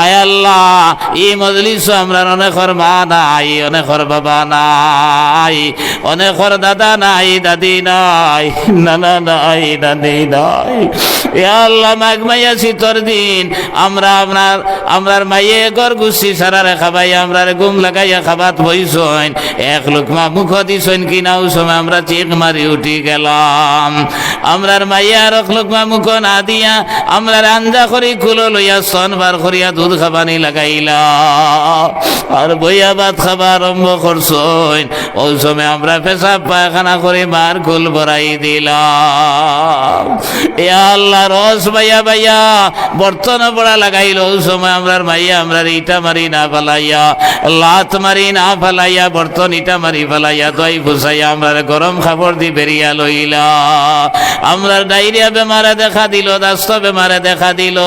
আয় আল্লাহ এই মজলিস আমরা অনেকর মা নাই, অনেকর বাবা নাই, অনেকর দাদা নাই, দাদি নাই, নানা নাই, দাদি নাই। এ আল্লাহ মাঘ মাইয়া শীতর দিন আমরার মাইয়ে গর গুছি সারারে খাবাই আমরার গুম লাগাইয়া খাবাত বইছইন, এক লোকমা মুখ দিছইন কিনাও সময় আমরা চিক মারি উঠি গেলাম। আমরার মাইয়া আর এক লোকমা মুখ না দিয়া আমরার আঞ্জা করি কুলো লইয়া স্তন বার করিয়া দুধ খাবানি লাগাইলা আর বইয়া ভাত খাবা আরম্ভ করছইন। ওই সময় আমরা পেশাব পায়খানা করে মার কুল ভরাই দিলাম। এ আল্লাহ রস বাইয়া বাইয়া বর্তন পড়া লাগাইল। ওই সময় আমরার মাইয়া আমরার ইটা মারি না ফেলাইয়া, লাত মারি না ফেলাইয়া, বর্তন ইটা মারি ফেলাইয়া দই ফুসাইয়া আমরার গরম খাবার দি বেরিয়া লইলা। আমরার ডায়রিয়া বেমারে দেখা দিল, দাস্ত বেমারে দেখা দিল,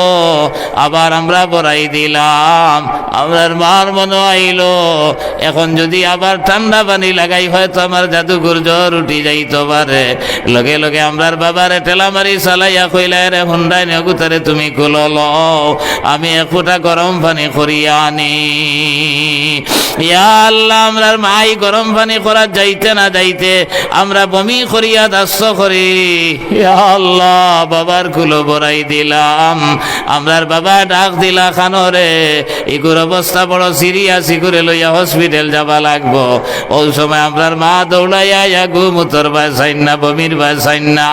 আবার আমরা বড়াই দিলাম। আমরার মার মনে আইল এখন যদি আবার ঠান্ডা পানি লাগাই হয়তো আমার জাদুঘর জ্বর উঠি যাইতে পারে। লগে লগে আমরার বাবারে ঠেলা মারি চালাইয়া কইলা রে হুন্ডাই নেগুতারে তুমি কুলো লও, আমি এক ফোঁটা গরম পানি করিয়া আনি। ইয়া আল্লাহ আমরার মাই গরম পানি করার যাইতে না যাইতে আমরা বমি করিয়া দাস্ত করি। ইয়া আল্লাহ বাবার কুলো বড়াই দিলাম। আমরার বাবা ডাক দিলা খানরে এগুর অবস্থা বড় সিরিয়াস, করে লইয়া হসপিটাল যাবা লাগবো। ওই সময় আমরার মা দৌড়াইয়া গুমুতর বাসাইন না, বমির বাসাইন না,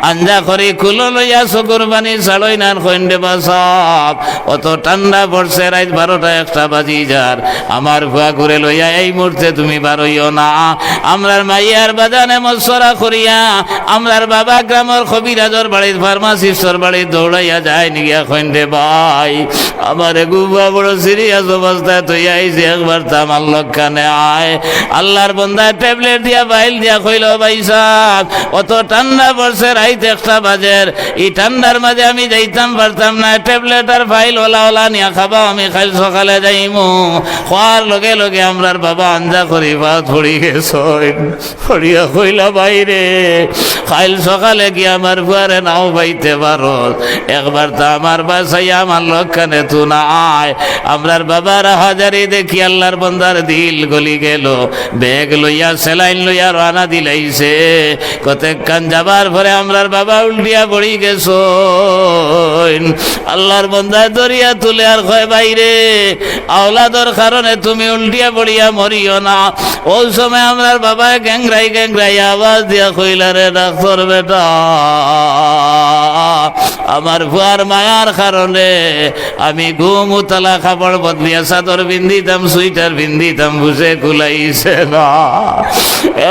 আঞ্জা করে কুলো লইয়া চকুর পানি ছাড়ই না খন্ডে বাসাব। অত ঠান্ডা পড়ছে, রাত 12টা-1টা বাজি যার। আমার ভুয়া করে লইয়া এই মুহূর্তে তুমি বারইও না। আমরার মাইয়ার বাজানে মশরা করিয়া আমরার বাবা গ্রামের কবিরাজর বাড়ির ফার্মাসিস্টর বাড়ি দৌড়াইয়া যায় নিগিয়া খন্ডে ভাই আমার গুবা বড় সিরিয়াস অবস্থায় তুই আইসি, একবার তো আমার লক্ষণে আয়। আল্লাহর বন্দায় ট্যাবলেট দিয়া বাইল দিয়া কইল ভাই সাহেব অত ঠান্ডা পড়ছে, রাইত 1টা বাজের, এই ঠান্ডার মাঝে আমি যাইতাম পারতাম না, ট্যাবলেট আর ফাইল ওলা নিয়া খাবা, আমি খাইল সকালে যাইমু। খোয়ার লগে লগে আমরার বাবা আঞ্জা করি ভাত পড়ি গেছ, পড়িয়া কইলা বাইরে খাইল সকালে গিয়ে আমার বুয়ারে নাও পাইতে পারো, একবার তো আমার বাসাইয়া আমার লক্ষণে তু না আয়। আমরার বাবার হাজারি দেখি আল্লাহর বন্দার দিল গলি গেল, ব্যাগ লইয়া সেলাইন লইয়া রানা দিলাইছে। কতেক কান যাবার পরে আমরার বাবা উল্টিয়া পড়ি গেছ। আল্লাহর বন্দায় দরিয়া তুলে আর কয় বাইরে আওলাদর কারণে তুমি উল্টিয়া পড়িয়া মরিও না। ওই সময় আমরার বাবা গ্যাংরাই আওয়াজ দিয়া কইলা রে ডাক্তার বেটা, আমার ভুয়ার মায়ার কারণে আমি ঘুম উতলা কাপড় বদলিয়া চাদর বিন্দিতাম, সুইটার বিন্দিতাম, বুঝে কুলাইছে না।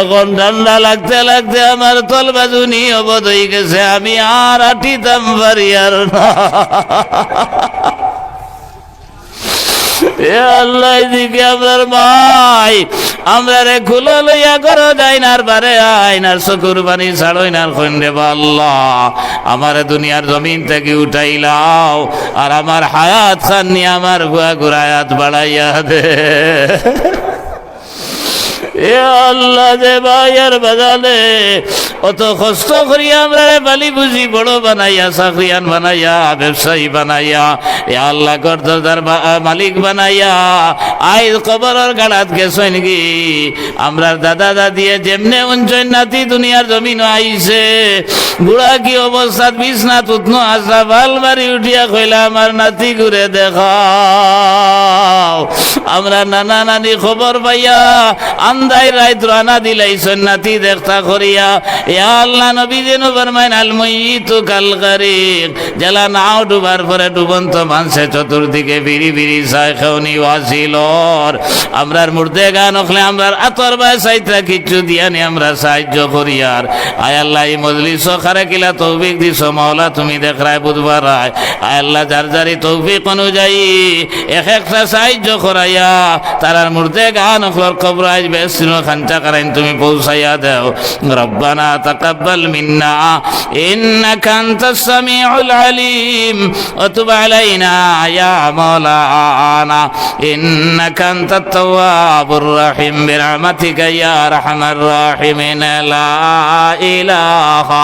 এখন ঠান্ডা লাগতে লাগতে আমার তল বাজুনি অবধ হয়ে গেছে, আমি আর আটিতাম পারি আর না। আল্লাহ দিকে আপনার মাই আমরা রে খুলো লইয়া করো যাইনার বারে আইনার চকুর পানি ছাড়ইনার খন্ডে আল্লাহ আমার দুনিয়ার জমিন থেকে উঠাইলাও আর আমার হায়াত খান নিয়ে আমার ভুয়া ঘুরায়াত বাড়াইয়া দে। এ আল্লাহ যে ভাইয়ার বাজালে অত কষ্ট করিয়া আমরা বালি বুঝি বড় বানাইয়া, চাকরিয়ান বানাইয়া, ব্যবসায়ী বানাইয়া, এ আল্লাহ গর্দার মালিক বানাইয়া আইজ কবরের গাড়াত গেছে নাকি আমরা দাদা দাদিয়ে যেমনে উঞ্চন নাতি দুনিয়ার জমিন আইছে। বুড়া কি অবস্থাত বিছনাত উঠনো আসা ভাল বাড়ি উঠিয়া কইলা আমার নাতি ঘুরে দেখাও। আমরা নানা নানি খবর পাইয়া আন্দাই রাইত রানা দিলাইছেন নাতি দেখতা করিয়া। ইয়া আল্লাহ নবী যেন ফরমাইন আল মাইয়িতু কাল গারিক, জেলা নাও ডুবার পরে ডুবন্ত মানুষে চতুর্দিকে বিড়ি বিড়ি চায় খেউনি ওয়াসিলর। আমরার মুর্দে গান হলে আমরার আতর বাই সাইত্রা কিচ্ছু দিয়ানি আমরা সাহায্য করিয়ার। আয় আল্লাহ এই মজলিস খারে কিলা তৌফিক দিছ মাওলা তুমি দেখরায় বুধবার আয়। আয় আল্লাহ যার যারি তৌফিক অনুযায়ী এক একটা সাহায্য করাইয়া তারার মুর্দে গান হলর কবর আজ বেশ খাঞ্চা করাইন তুমি পৌঁছাইয়া দেও। রব্বানা তাকাব্বাল মিন্না ইন্নাকা আনতাস সামিউল আলিম ওয়া তুব আলাইনা ইয়া মাওলানা ইন্নাকা আনতাত তাওয়াবুর রহিম বিরহমাতিকা ইয়া আরহামার রাহিমিন লা ইলাহা